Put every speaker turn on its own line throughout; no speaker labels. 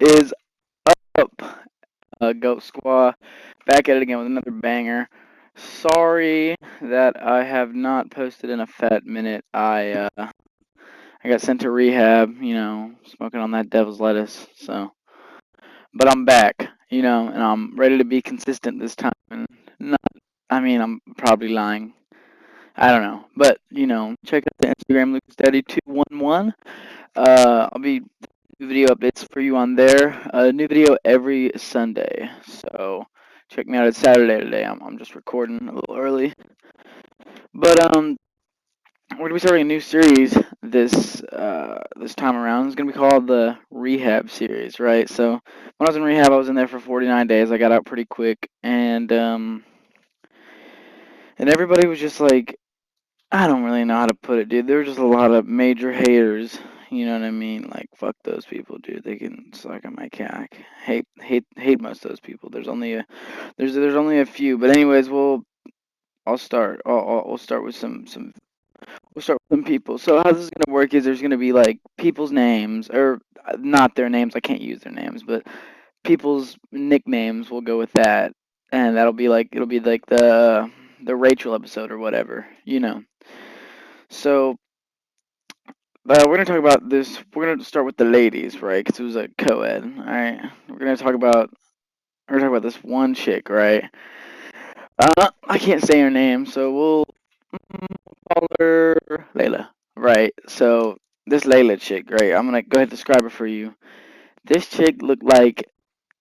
is up, Goat Squaw? Back at it again with another banger. Sorry that I have not posted in a fat minute. I got sent to rehab, smoking on that devil's lettuce. But I'm back, and I'm ready to be consistent this time. And not, I mean, I'm probably lying. I don't know, but check out the Instagram LucasDaddy211. I'll be new video updates for you on there. New video every Sunday. So check me out. It's Saturday today. I'm just recording a little early. But we're gonna be starting a new series this time around. It's gonna be called the Rehab series, right? So when I was in rehab, I was in there for 49 days. I got out pretty quick, and everybody was just like, I don't really know how to put it, dude. There were just a lot of major haters. You know what I mean? Like, fuck those people, dude. They can suck on my cack. Hate most of those people. There's only a few. But anyways, I'll start. We'll start with some people. So how this is gonna work is there's gonna be like people's names, or not their names. I can't use their names, but people's nicknames. We'll go with that, and it'll be like the Rachel episode or whatever. So we're gonna talk about this. We're gonna start with the ladies, right? Because it was a co-ed. All right. We're gonna talk about this one chick, right? I can't say her name, so we'll call her Layla, right? So this Layla chick, right? I'm gonna go ahead and describe her for you. This chick looked like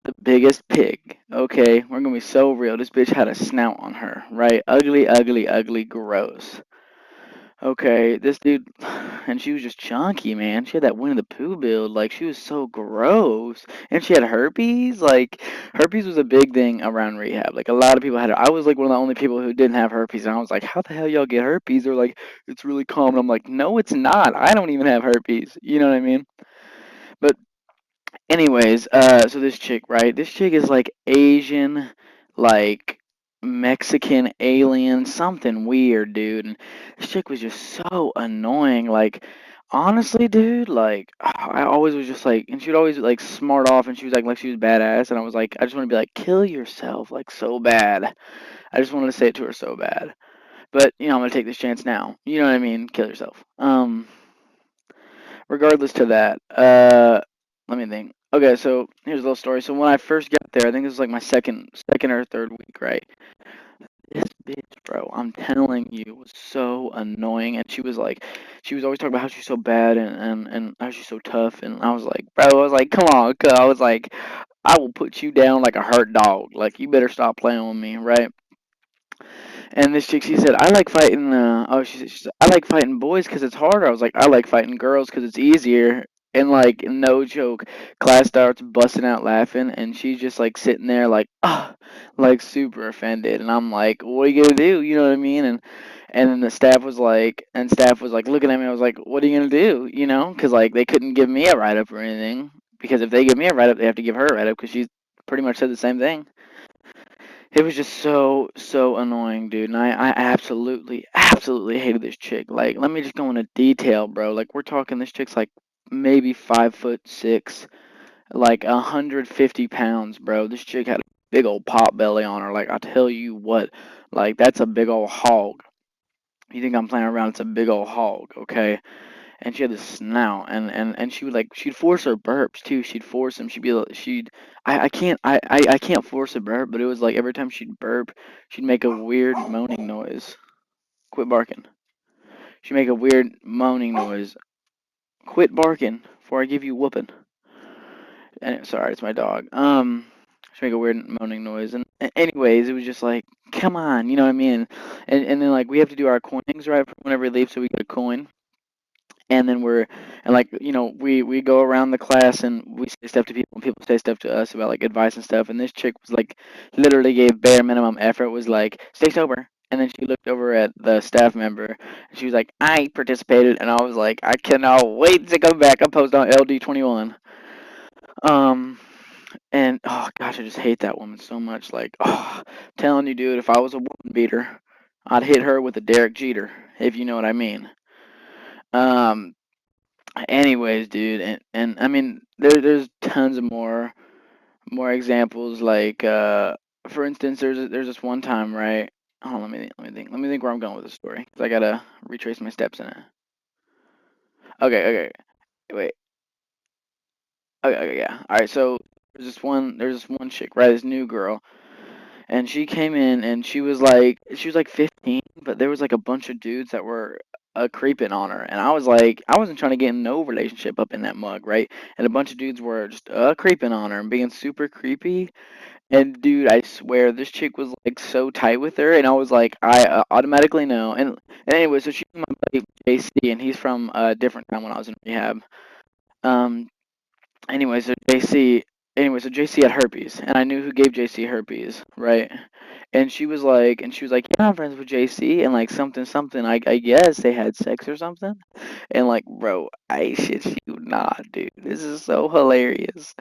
the biggest pig. Okay, we're gonna be so real. This bitch had a snout on her, right? Ugly, ugly, ugly, gross. Okay, this dude, and she was just chunky, man. She had that Winnie the Pooh build. Like, she was so gross. And she had herpes. Like, herpes was a big thing around rehab. Like, a lot of people had it. I was, like, one of the only people who didn't have herpes. And I was like, how the hell y'all get herpes? They're like, it's really common. I'm like, no, it's not. I don't even have herpes. You know what I mean? But anyways, so this chick, right? This chick is like Asian, like Mexican alien, something weird, dude. And this chick was just so annoying. Like, honestly, dude, like I always was just like, and she'd always like smart off, and she was like she was badass, and I was like, I just want to be like, kill yourself, like so bad. I just wanted to say it to her so bad. But I'm gonna take this chance now. You know what I mean? Kill yourself. Regardless to that, let me think. Okay, so here's a little story. So when I first got there, I think this was like my second or third week, right? This bitch, bro, I'm telling you, was so annoying. And she was always talking about how she's so bad and how she's so tough. And I was like, bro, I was like, come on, cuz. I was like, I will put you down like a hurt dog. Like, you better stop playing with me, right? And this chick, she said, I like fighting. She said, I like fighting boys because it's harder. I was like, I like fighting girls because it's easier. And like, no joke, class starts busting out laughing, and she's just like sitting there, like, ah, like super offended. And I'm like, what are you gonna do? You know what I mean? And then the staff was like looking at me. I was like, what are you gonna do? Because like they couldn't give me a write up or anything. Because if they give me a write up, they have to give her a write up because she pretty much said the same thing. It was just so annoying, dude. And I absolutely hated this chick. Like, let me just go into detail, bro. Like, we're talking this chick's like maybe 5'6", like 150 pounds, bro. This chick had a big old pot belly on her. Like, I tell you what, like that's a big old hog. You think I'm playing around? It's a big old hog, okay? And she had this snout, and she would like she'd force her burps too. She'd force them. She'd be like, she'd I can't force a burp, but it was like every time she'd burp, she'd make a weird moaning noise. Quit barking. She'd make a weird moaning noise. Quit barking before I give you whooping. And sorry, it's my dog. She'd make a weird moaning noise, and anyways, it was just like, come on, you know what I mean? And then like we have to do our coinings right whenever we leave, so we get a coin. And then like we go around the class and we say stuff to people and people say stuff to us about like advice and stuff, and this chick was like literally gave bare minimum effort, was like, stay sober. And then she looked over at the staff member and she was like, I participated. And I was like, I cannot wait to come back and post on LD21. um and oh gosh, I just hate that woman so much. Like, oh, telling you, dude, if I was a woman beater, I'd hit her with a Derek Jeter, if you know what I mean. um Anyways, dude, and I mean, there's tons of more examples. Like, for instance, there's this one time, right? Oh, let me think where I'm going with the story, 'cause I gotta retrace my steps in it. Okay, wait. Okay, yeah. All right, so there's this one chick, right? This new girl, and she came in and she was like 15, but there was like a bunch of dudes that were creeping on her, and I was like, I wasn't trying to get in no relationship up in that mug, right? And a bunch of dudes were just creeping on her and being super creepy. And dude, I swear this chick was like so tight with her, and I was like, I automatically know. And anyway, so she's my buddy JC, and he's from a different town when I was in rehab. Um, Anyway, so JC had herpes, and I knew who gave JC herpes, right? And she was like, yeah, I'm friends with JC, and like something, something. I guess they had sex or something. And like, bro, I shit you not, dude. This is so hilarious.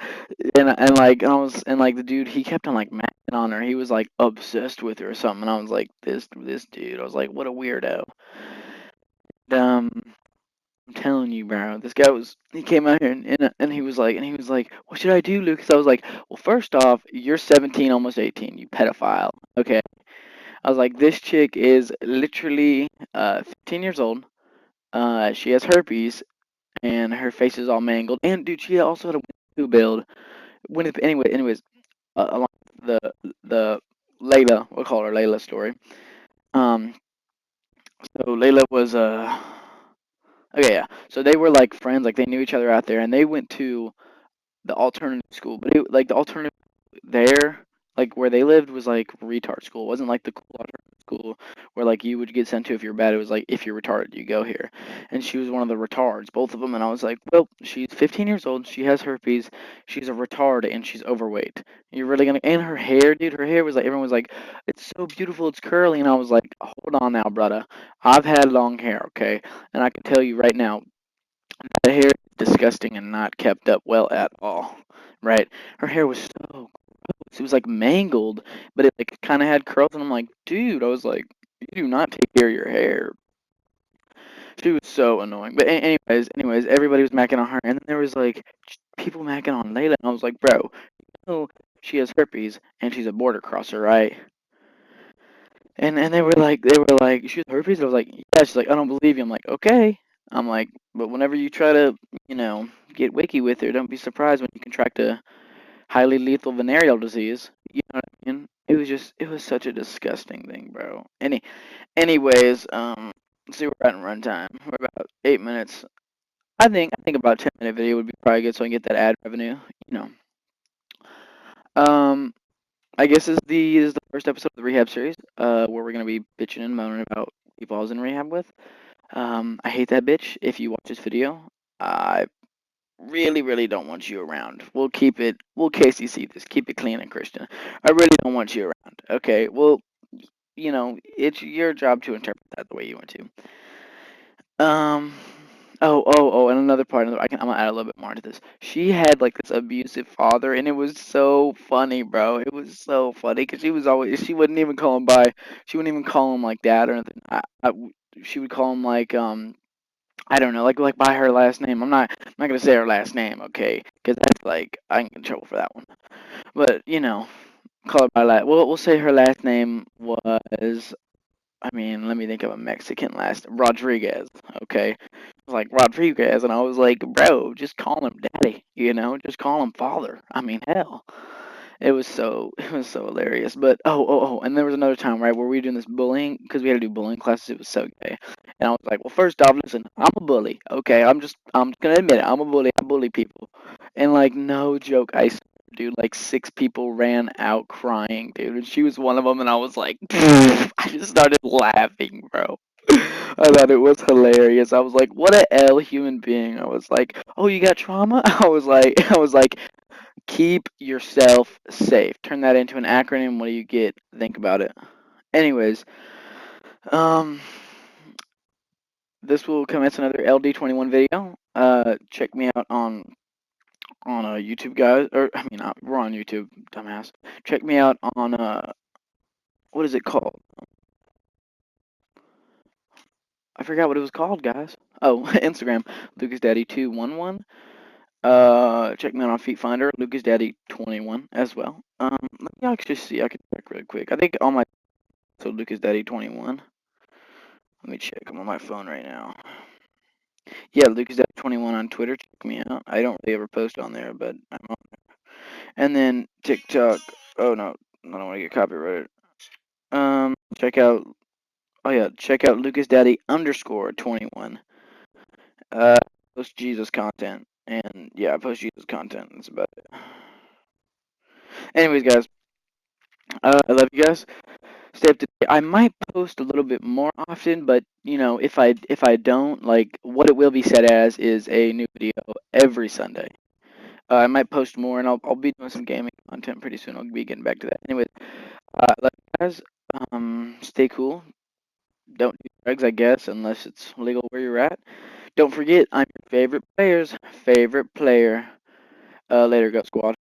And I was and like the dude, he kept on like macking on her. He was like obsessed with her or something. And I was like, this dude. I was like, what a weirdo. I'm telling you, bro. This guy he came out here and he was like, what should I do, Lucas? I was like, well, first off, you're 17, almost 18, you pedophile. Okay. I was like, this chick is literally 15 years old. She has herpes and her face is all mangled. And dude, she also had a Winnie build. Anyways, along the Layla, we'll call her Layla story. Um, so Layla was okay, yeah. So they were like friends, like they knew each other out there, and they went to the alternative school, but like the alternative there, like where they lived, was like retard school. It wasn't like the cool alternative school where like you would get sent to if you're bad. It was like if you're retarded, you go here. And she was one of the retards, both of them. And I was like, well, she's 15 years old. She has herpes. She's a retard, and she's overweight. You're really gonna? And her hair, dude. Her hair was like everyone was like, it's so beautiful. It's curly. And I was like, hold on now, brother. I've had long hair, okay, and I can tell you right now, the hair is disgusting and not kept up well at all. Right? Her hair was so gross. It was like mangled, but it like kind of had curls, and I'm like, dude, I was like, you do not take care of your hair. She was so annoying. But anyways, everybody was macking on her, and then there was like people macking on Layla, and I was like, bro, you know she has herpes and she's a border crosser, right? And they were like, she has herpes. I was like, yeah. She's like, I don't believe you. I'm like, okay. I'm like, but whenever you try to, get wiki with her, don't be surprised when you contract a highly lethal venereal disease. You know what I mean? It was such a disgusting thing, bro. Anyways, let's see, we're at in runtime. We're about 8 minutes. I think about 10-minute video would be probably good, so I can get that ad revenue. You know. I guess this is the first episode of the rehab series, where we're gonna be bitching and moaning about people I was in rehab with. I hate that bitch. If you watch this video, I really, really don't want you around. We'll KCC this, keep it clean and Christian. I really don't want you around. Okay, well, it's your job to interpret that the way you want to. Um, and another part, I'm gonna add a little bit more into this. She had like this abusive father, and it was so funny, bro. It was so funny because she wouldn't even call him she wouldn't even call him like dad or anything. She would call him like I don't know, like by her last name. I'm not gonna say her last name, okay? Because that's like I can get in trouble for that one. But call her by last. We'll say her last name was. I mean, let me think of a Mexican last Rodriguez. Okay, like Rodriguez, and I was like, bro, just call him daddy. Just call him father. I mean, hell. It was so hilarious. But and there was another time, right, where we were doing this bullying because we had to do bullying classes. It was so gay, and I was like, well, first off, listen, I'm a bully. Okay, I'm just gonna admit it. I'm a bully. I bully people, and like no joke, dude, like 6 people ran out crying, dude, and she was one of them, and I was like, I just started laughing, bro. I thought it was hilarious. I was like, what a L human being. I was like, oh, you got trauma? I was like, keep yourself safe. Turn that into an acronym. What do you get? Think about it. Anyways, um, this will commence another LD21 video. Check me out on YouTube, guys. Or I mean, we're on YouTube, dumbass. Check me out on what is it called? I forgot what it was called, guys. Oh, Instagram, LucasDaddy211. Check me out on Feet Finder, Lucas Daddy 21 as well. Let me actually see. I can check really quick. I think on my so Lucas Daddy 21. Let me check. I'm on my phone right now. Yeah, Lucas Daddy 21 on Twitter. Check me out. I don't really ever post on there, but I'm on there. And then TikTok. Oh no, I don't want to get copyrighted. Check out. Oh yeah, check out Lucas Daddy underscore 21. Uh, post Jesus content, and yeah, I post Jesus content. That's about it. Anyways, guys, I love you guys. Stay up to date. I might post a little bit more often, but if I don't, like what it will be set as is a new video every Sunday. I might post more, and I'll be doing some gaming content pretty soon. I'll be getting back to that. Anyways, love you guys. Stay cool. Don't do drugs, I guess, unless it's legal where you're at. Don't forget, I'm your favorite player. Later, Go Squad.